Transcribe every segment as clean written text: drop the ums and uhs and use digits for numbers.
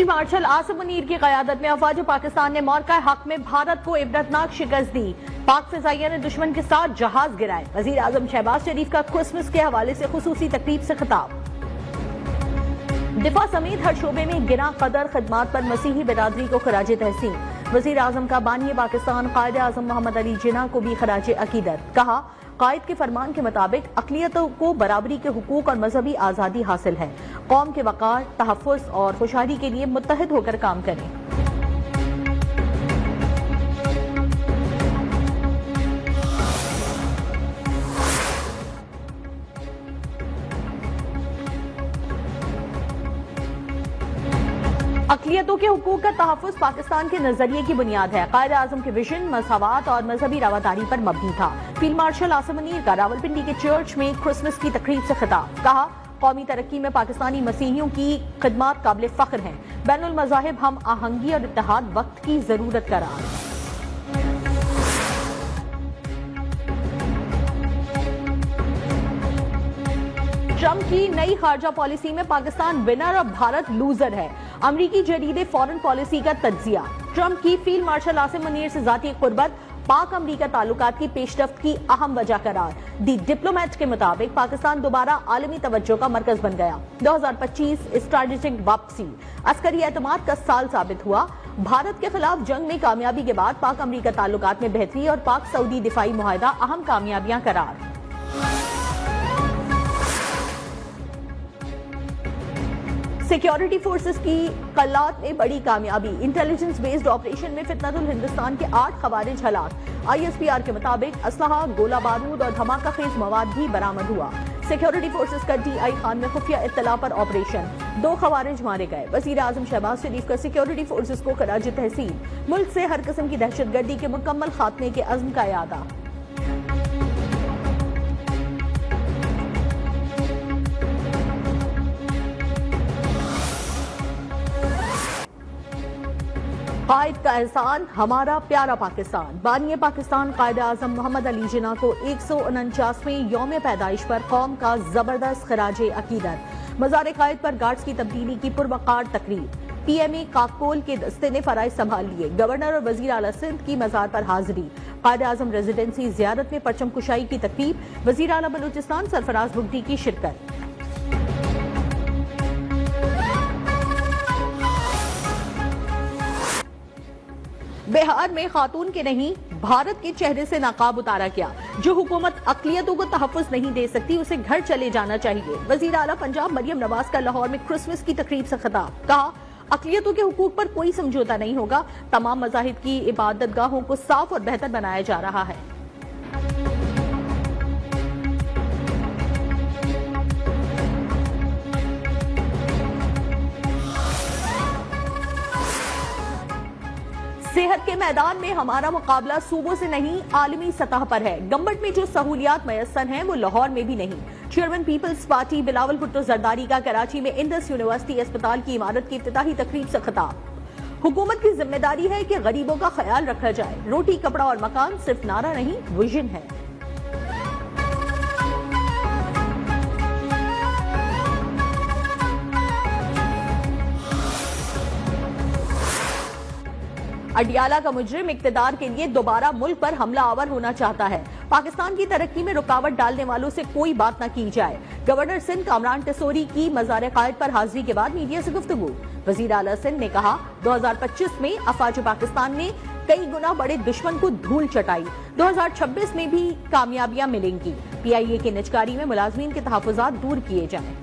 Field marshal Asim Munir की क़यादत में अफवाज पाकिस्तान ने मौक़ा हक में भारत को इबरतनाक शिकस्त दी। पाक फिज़ाइया ने दुश्मन के साथ जहाज गिराए। वज़ीर आज़म शहबाज शरीफ का क्रिसमस के हवाले से खुसूसी तकरीब से खिताब। दिफा समेत हर शोबे में गिरा कदर खिदमात पर मसीही बिरादरी को खराज तहसीन। वज़ीर आज़म का बानी पाकिस्तान कायद आज़म मोहम्मद अली जिन्ना को भी खराज अकीदत। कहा, कायद के फरमान के मुताबिक अक़लियतों को बराबरी के हुकूक और मजहबी आज़ादी हासिल है। कौम के वक़ार, तहफ़्फ़ुज़ और खुशहाली के लिए मुत्तहिद होकर काम करें। अक़लियतों के हुकूक का तहफ़्फ़ुज़ पाकिस्तान के नजरिए की बुनियाद है। कायद आज़म के विजन मसावात और मजहबी रवादारी पर मबनी था। फील्ड मार्शल आसिम मुनीर का रावलपिंडी के चर्च में क्रिसमस की तकरीब से खिताब। कहा, कौमी तरक्की में पाकिस्तानी मसीहियों की खिदमात काबिल फ़ख्र हैं। बैनुल मज़ाहिब हम आहंगी और इत्तेहाद वक्त की जरूरत करार। ट्रंप की नई खारजा पॉलिसी में पाकिस्तान विनर और भारत लूजर है। अमरीकी जरीदे फॉरेन पॉलिसी का तज्जिया। ट्रंप की फील्ड मार्शल आसिम मुनीर से जाती कुर्बत पाक अमरीका ताल्लुकात की पेशरफ्त की अहम वजह करार। दी डिप्लोमेट के मुताबिक पाकिस्तान दोबारा आलमी तवज्जो का मरकज बन गया। 2025 स्ट्रेटेजिक वापसी अस्करी एतमाद का साल साबित हुआ। भारत के खिलाफ जंग में कामयाबी के बाद पाक अमरीका ताल्लुकात में बेहतरी और पाक सऊदी दिफाई मुआहदा अहम कामयाबियां करार। सिक्योरिटी फोर्सेस की कल्लात में बड़ी कामयाबी। इंटेलिजेंस बेस्ड ऑपरेशन में फितनतुल हिंदुस्तान के 8 खवारिज हलाक। ISPR के मुताबिक असलहा, गोला बारूद और धमाका खेज मवाद भी बरामद हुआ। सिक्योरिटी फोर्सेस का DI खान में खुफिया इत्तला पर ऑपरेशन, 2 खवारिज मारे गए। वज़ीर आज़म शहबाज शरीफ का सिक्योरिटी फोर्सेस को खराज तहसीन। मुल्क से हर किस्म की दहशतगर्दी के मुकम्मल खात्मे के अज़्म का यादा। कायद का एहसान हमारा प्यारा पाकिस्तान। बानी पाकिस्तान कायद आज़म मोहम्मद अली जिन्ना को 149वें यौम पैदाइश पर कौम का जबरदस्त खराज अकीदत। मज़ार कायद पर गार्ड्स की तब्दीली की पुरवकार तकरीब। PMA काकोल के दस्ते ने फराइज संभाल लिए। गवर्नर और वज़ीर आला सिंध की मज़ार पर हाजिरी। कायद आज़म रेजिडेंसी जियारत में परचम कुशाई की तकरीब। वज़ीर आला बलूचिस्तान सरफराज बुगटी की शिरकत। बिहार में खातून के नहीं भारत के चेहरे से नकाब उतारा गया। जो हुकूमत अक़लियतों को तहफ़्फ़ुज़ नहीं दे सकती उसे घर चले जाना चाहिए। वज़ीर आला पंजाब मरियम नवाज का लाहौर में क्रिसमस की तकरीब से खिताब। कहा, अक़लियतों के हुकूक पर कोई समझौता नहीं होगा। तमाम मज़ाहिब की इबादतगाहों को साफ और बेहतर बनाया जा रहा है। सेहत के मैदान में हमारा मुकाबला सूबों से नहीं आलमी सतह पर है। गंबट में जो सहूलियात मयसर हैं वो लाहौर में भी नहीं। Chairman peoples party Bilawal Bhutto Zardari का कराची में इंडस यूनिवर्सिटी अस्पताल की इमारत की इफ्तिताही तकरीब से खिताब। हुकूमत की जिम्मेदारी है कि गरीबों का ख्याल रखा जाए। रोटी, कपड़ा और मकान सिर्फ नारा नहीं, विजन है। अडियाला का मुजरिम इक्तदार के लिए दोबारा मुल्क पर हमला आवर होना चाहता है। पाकिस्तान की तरक्की में रुकावट डालने वालों से कोई बात न की जाए। गवर्नर सिंध कामरान टेसोरी की मज़ार कायद पर हाजिरी के बाद मीडिया से गुफ्तगू। वज़ीर आला सिंध ने कहा, 2025 में अफवाज पाकिस्तान ने कई गुना बड़े दुश्मन को धूल चटाई। 2026 में भी कामयाबियां मिलेंगी। PIA की निजकारी में मुलाजमीन के तहफ़्फ़ुज़ात दूर किए जाएं।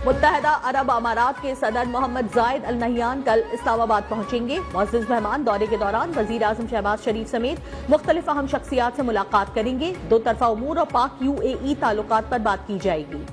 मुत्तहदा अरब अमारात के सदर मोहम्मद जायद अल नहियान कल इस्लामाबाद पहुंचेंगे। मुअज़्ज़िज़ मेहमान दौरे के दौरान वज़ीर आज़म शहबाज शरीफ समेत मुख्तलिफ अहम शख्सियात से मुलाकात करेंगे। 2 तरफ़ा उमूर और पाक UAE ताल्लुकात पर बात की जाएगी।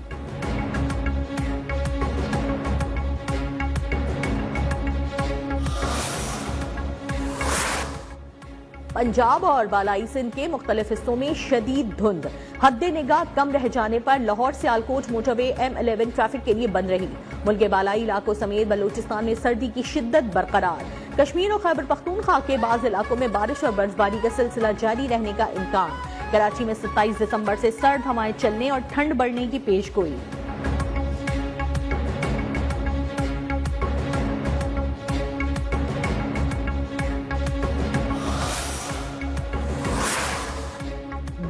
पंजाब और बालाई सिंध के मुख्तलिफ हिस्सों में शदीद धुंध। हद्दे निगाह कम रह जाने पर Lahore Sialkot motorway M11 traffic के लिए बंद रही। मुल्क के बालाई इलाकों समेत बलूचिस्तान में सर्दी की शिद्दत बरकरार। कश्मीर और खैबर पख्तूनख्वा के बाज़ इलाकों में बारिश और बर्फबारी का सिलसिला जारी रहने का इम्कान। कराची में 27 दिसंबर से सर्द हवाएं चलने और ठंड बढ़ने की पेशगोई।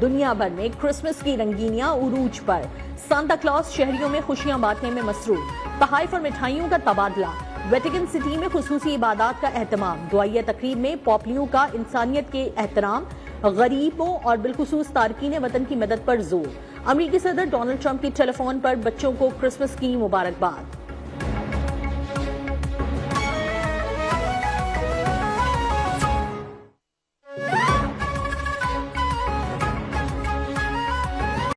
दुनिया भर में क्रिसमस की रंगीनियां उरूज पर। सांता क्लॉज शहरियों में खुशियां बांटने में मसरूफ। तहाइफ और मिठाइयों का तबादला। वेटिकन सिटी में खुसूसी इबादत का एहतमाम। दुआइया तकरीब में पॉपलियों का इंसानियत के एहतराम, गरीबों और बिलखुसूस तारकीन वतन की मदद पर जोर। अमरीकी सदर डोनाल्ड ट्रंप की टेलीफोन पर बच्चों को क्रिसमस की मुबारकबाद।